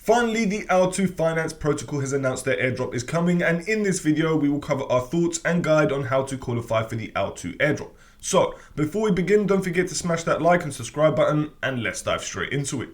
Finally, the OwlTo Finance protocol has announced their airdrop is coming, and in this video we will cover our thoughts and guide on how to qualify for the OwlTo airdrop. So, before we begin, don't forget to smash that like and subscribe button, and let's dive straight into it.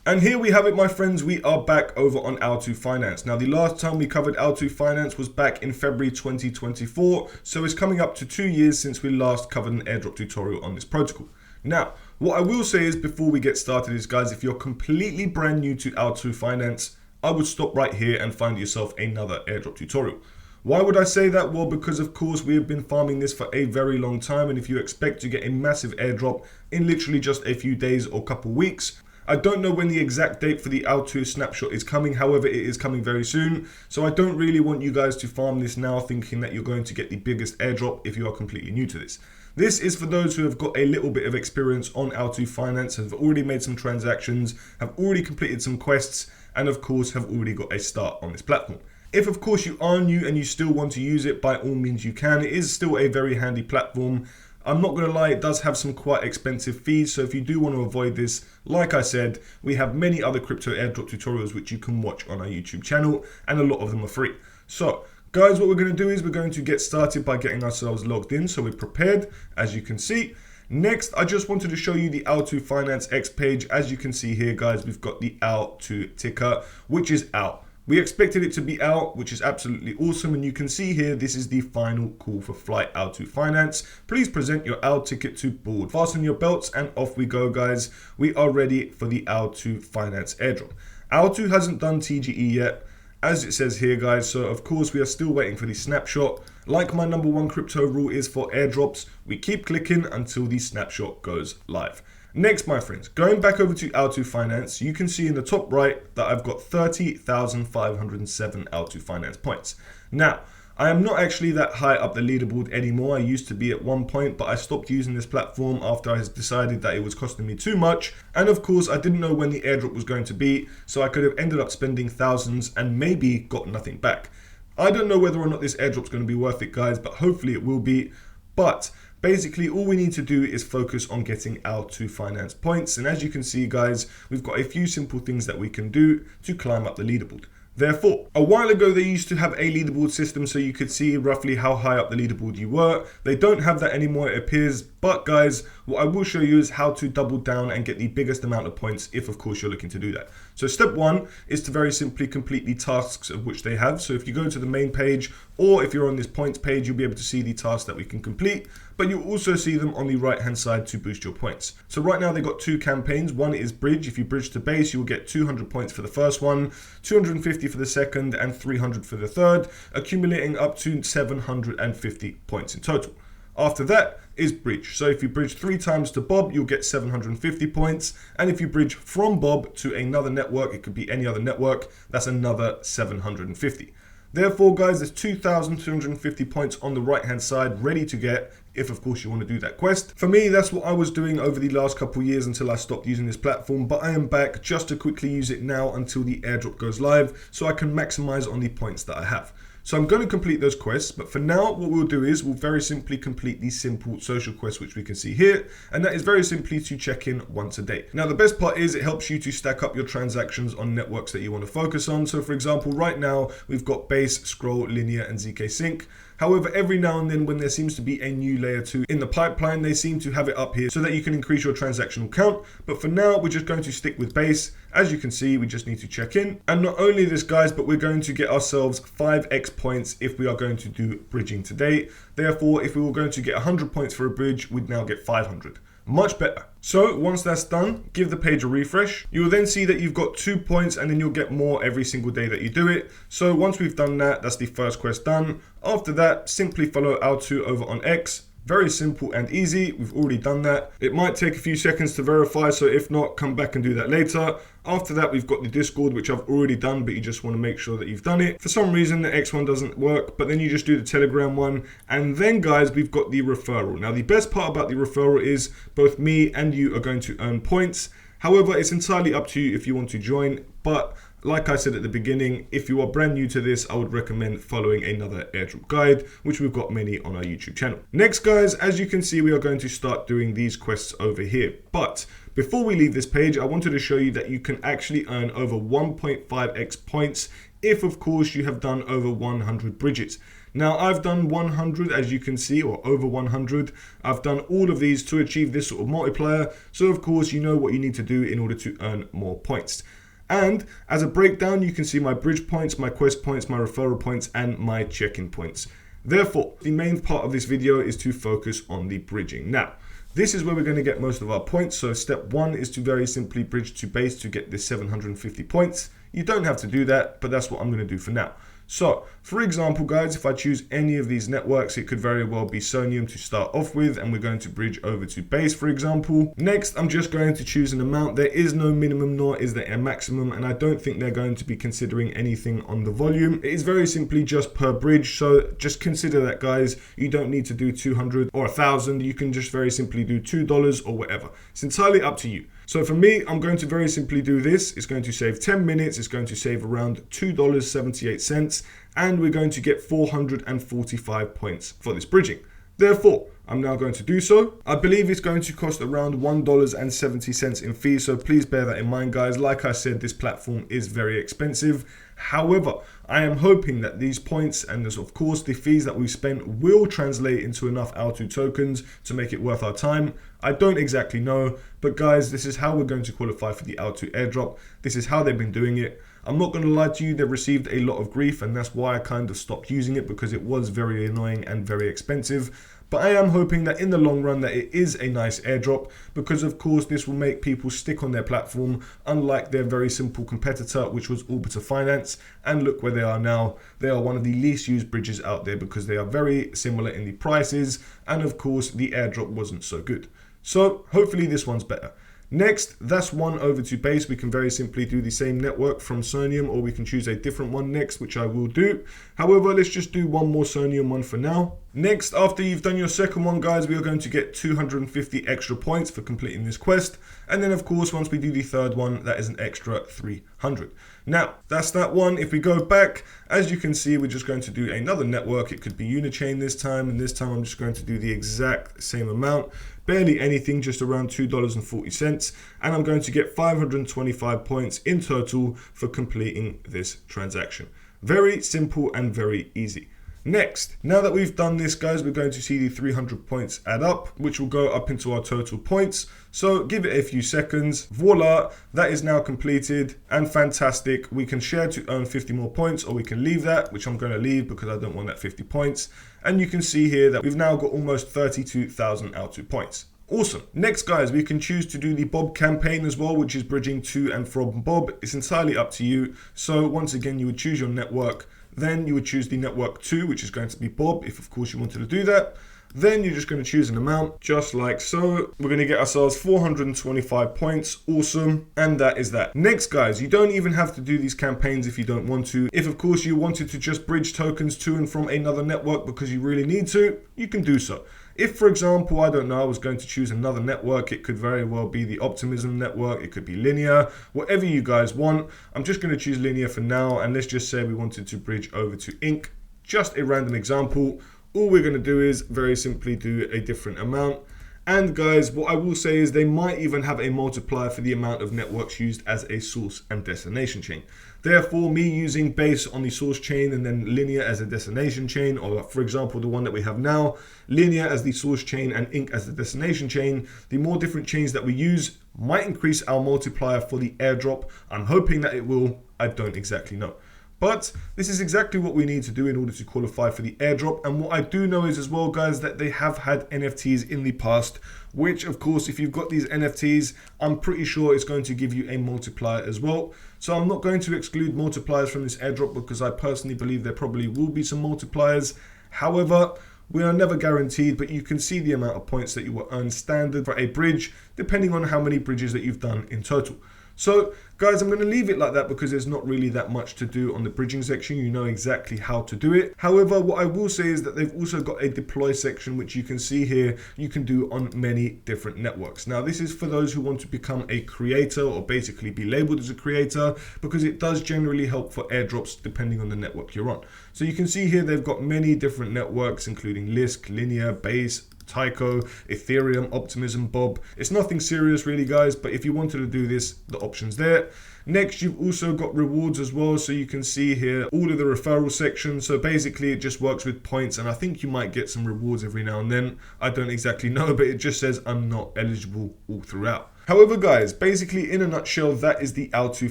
And here we have it, my friends, we are back over on OwlTo Finance. Now, the last time we covered OwlTo Finance was back in February 2024, so it's coming up to 2 years since we last covered an airdrop tutorial on this protocol. Now, what I will say is before we get started is, guys, if you're completely brand new to OwlTo Finance, I would stop right here and find yourself another airdrop tutorial. Why would I say that? Well, because of course we have been farming this for a very long time, and if you expect to get a massive airdrop in literally just a few days or couple weeks, I don't know when the exact date for the OwlTo snapshot is coming, however it is coming very soon, so I don't really want you guys to farm this now thinking that you're going to get the biggest airdrop if you are completely new to this. This is for those who have got a little bit of experience on OwlTo Finance, have already made some transactions, have already completed some quests, and of course have already got a start on this platform. If of course you are new and you still want to use it, by all means you can. It is still a very handy platform. I'm not going to lie, it does have some quite expensive fees, so if you do want to avoid this, like I said, we have many other crypto airdrop tutorials which you can watch on our YouTube channel, and a lot of them are free. So, guys, what we're going to do is we're going to get started by getting ourselves logged in, so we're prepared, as you can see. Next, I just wanted to show you the OwlTo Finance X page. As you can see here, guys, we've got the OwlTo ticker, which is out. We expected it to be out, which is absolutely awesome, and you can see here, this is the final call for flight OwlTo Finance. Please present your OWL ticket to board. Fasten your belts and off we go, guys. We are ready for the OwlTo Finance airdrop. OwlTo hasn't done TGE yet, as it says here, guys, so of course we are still waiting for the snapshot. Like my #1 crypto rule is for airdrops, we keep clicking until the snapshot goes live. Next, my friends, going back over to OwlTo Finance, you can see in the top right that I've got 30,507 OwlTo Finance points. Now, I am not actually that high up the leaderboard anymore. I used to be at one point, but I stopped using this platform after I decided that it was costing me too much. And of course, I didn't know when the airdrop was going to be, so I could have ended up spending thousands and maybe got nothing back. I don't know whether or not this airdrop's going to be worth it, guys, but hopefully it will be. But basically, all we need to do is focus on getting OwlTo Finance points. And as you can see, guys, we've got a few simple things that we can do to climb up the leaderboard. Therefore, a while ago, they used to have a leaderboard system so you could see roughly how high up the leaderboard you were. They don't have that anymore, it appears. But guys, what I will show you is how to double down and get the biggest amount of points if, of course, you're looking to do that. So step one is to very simply complete the tasks of which they have. So if you go to the main page, or if you're on this points page, you'll be able to see the tasks that we can complete, but you'll also see them on the right hand side to boost your points. So right now they've got two campaigns. One is bridge. If you bridge to base, you'll get 200 points for the first one, 250 for the second, and 300 for the third, accumulating up to 750 points in total. After that is bridge. So if you bridge 3 times to Bob, you'll get 750 points. And if you bridge from Bob to another network, it could be any other network, that's another 750. Therefore, guys, there's 2,250 points on the right-hand side ready to get if, of course, you want to do that quest. For me, that's what I was doing over the last couple of years until I stopped using this platform, but I am back just to quickly use it now until the airdrop goes live so I can maximize on the points that I have. So I'm going to complete those quests, but for now, what we'll do is we'll very simply complete the simple social quest, which we can see here, and that is very simply to check in once a day. Now, the best part is it helps you to stack up your transactions on networks that you want to focus on. So for example, right now, we've got Base, Scroll, Linear, and ZK Sync. However, every now and then when there seems to be a new layer 2 in the pipeline, they seem to have it up here so that you can increase your transactional count. But for now, we're just going to stick with Base. As you can see, we just need to check in. And not only this, guys, but we're going to get ourselves 5x points if we are going to do bridging today. Therefore, if we were going to get 100 points for a bridge, we'd now get 500. Much better. So once that's done, give the page a refresh. You will then see that you've got 2 points, and then you'll get more every single day that you do it. So once we've done that, that's the first quest done. After that, simply follow OwlTo over on X. Very simple and easy. We've already done that. It might take a few seconds to verify, so if not, come back and do that later. After that, we've got the Discord, which I've already done, but you just want to make sure that you've done it. For some reason, the X one doesn't work, but then you just do the Telegram one. And then, guys, we've got the referral. Now, the best part about the referral is both me and you are going to earn points. However, it's entirely up to you if you want to join, but like I said at the beginning, if you are brand new to this, I would recommend following another airdrop guide, which we've got many on our YouTube channel. Next guys, as you can see, we are going to start doing these quests over here. But before we leave this page, I wanted to show you that you can actually earn over 1.5x points if of course you have done over 100 bridges. Now I've done 100, as you can see, or over 100. I've done all of these to achieve this sort of multiplier. So of course you know what you need to do in order to earn more points. And as a breakdown, you can see my bridge points, my quest points, my referral points, and my check-in points. Therefore, the main part of this video is to focus on the bridging. Now, this is where we're going to get most of our points. So step one is to very simply bridge to base to get this 750 points. You don't have to do that, but that's what I'm going to do for now. So, for example, guys, if I choose any of these networks, it could very well be Sonium to start off with, and we're going to bridge over to base, for example. Next, I'm just going to choose an amount. There is no minimum, nor is there a maximum, and I don't think they're going to be considering anything on the volume. It is very simply just per bridge, so just consider that, guys. You don't need to do 200 or 1,000. You can just very simply do $2 or whatever. It's entirely up to you. So for me, I'm going to very simply do this. It's going to save 10 minutes. It's going to save around $2.78. And we're going to get 445 points for this bridging. Therefore, I'm now going to do so. I believe it's going to cost around $1.70 in fees. So please bear that in mind, guys. Like I said, this platform is very expensive. However, I am hoping that these points and of course the fees that we've spent will translate into enough OwlTo tokens to make it worth our time. I don't exactly know, but guys, this is how we're going to qualify for the OwlTo airdrop. This is how they've been doing it. I'm not going to lie to you, they've received a lot of grief, and that's why I kind of stopped using it, because it was very annoying and very expensive. But I am hoping that in the long run that it is a nice airdrop, because of course this will make people stick on their platform, unlike their very simple competitor, which was OwlTo Finance. And look where they are now. They are one of the least used bridges out there because they are very similar in the prices, and of course the airdrop wasn't so good. So hopefully this one's better. Next, that's one over to base. We can very simply do the same network from Sonium, or we can choose a different one next, which I will do. However, let's just do one more Sonium one for now. Next, after you've done your second one, guys, we are going to get 250 extra points for completing this quest. And then, of course, once we do the third one, that is an extra 300. Now, that's that one. If we go back, as you can see, we're just going to do another network. It could be Unichain this time, and this time I'm just going to do the exact same amount. Barely anything, just around $2.40. And I'm going to get 525 points in total for completing this transaction. Very simple and very easy. Next, now that we've done this, guys, we're going to see the 300 points add up, which will go up into our total points. So give it a few seconds. Voila, that is now completed, and fantastic. We can share to earn 50 more points, or we can leave that, which I'm going to leave because I don't want that 50 points. And you can see here that we've now got almost 32,000 OwlTo points. Awesome. Next, guys, we can choose to do the Bob campaign as well, which is bridging to and from Bob. It's entirely up to you. So once again, you would choose your network. Then you would choose the network 2, which is going to be Bob, if of course you wanted to do that. Then you're just going to choose an amount, just like so. We're going to get ourselves 425 points. Awesome. And that is that. Next, guys, you don't even have to do these campaigns if you don't want to. If, of course, you wanted to just bridge tokens to and from another network because you really need to, you can do so. If, for example, I don't know, I was going to choose another network, it could very well be the Optimism network, it could be Linear, whatever you guys want. I'm just going to choose Linear for now, and let's just say we wanted to bridge over to Inc. Just a random example. All we're going to do is very simply do a different amount. And guys, what I will say is they might even have a multiplier for the amount of networks used as a source and destination chain. Therefore, me using base on the source chain and then Linear as a destination chain, or for example, the one that we have now, Linear as the source chain and Inc as the destination chain, the more different chains that we use might increase our multiplier for the airdrop. I'm hoping that it will. I don't exactly know. But this is exactly what we need to do in order to qualify for the airdrop. And what I do know is as well, guys, that they have had NFTs in the past, which of course, if you've got these NFTs, I'm pretty sure it's going to give you a multiplier as well. So I'm not going to exclude multipliers from this airdrop because I personally believe there probably will be some multipliers. However, we are never guaranteed, but you can see the amount of points that you will earn standard for a bridge, depending on how many bridges that you've done in total. So guys, I'm going to leave it like that because there's not really that much to do on the bridging section. You know exactly how to do it. However, what I will say is that they've also got a deploy section, which you can see here, you can do on many different networks. Now, this is for those who want to become a creator or basically be labeled as a creator, because it does generally help for airdrops depending on the network you're on. So you can see here, they've got many different networks, including Lisk, Linear, Base, Tyco, Ethereum, Optimism, Bob. It's nothing serious really, guys, but if you wanted to do this, the option's there. Next, you've also got rewards as well. So you can see here all of the referral sections. So basically it just works with points, and I think you might get some rewards every now and then. I don't exactly know, but it just says I'm not eligible all throughout. However, guys, basically in a nutshell, that is the OwlTo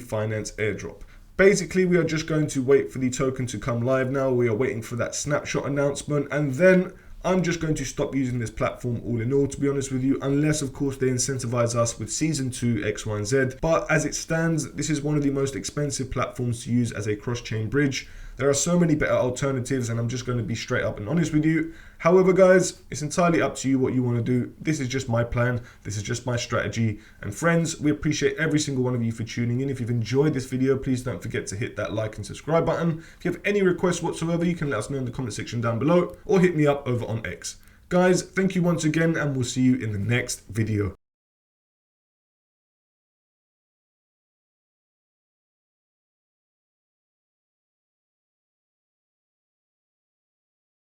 Finance airdrop. Basically, we are just going to wait for the token to come live now. We are waiting for that snapshot announcement, and then I'm just going to stop using this platform all in all, to be honest with you, unless of course they incentivize us with season 2 X, Y, and Z. But as it stands, this is one of the most expensive platforms to use as a cross-chain bridge. There are so many better alternatives, and I'm just going to be straight up and honest with you. However, guys, it's entirely up to you what you want to do. This is just my plan. This is just my strategy. And friends, we appreciate every single one of you for tuning in. If you've enjoyed this video, please don't forget to hit that like and subscribe button. If you have any requests whatsoever, you can let us know in the comment section down below, or hit me up over on X. Guys, thank you once again, and we'll see you in the next video.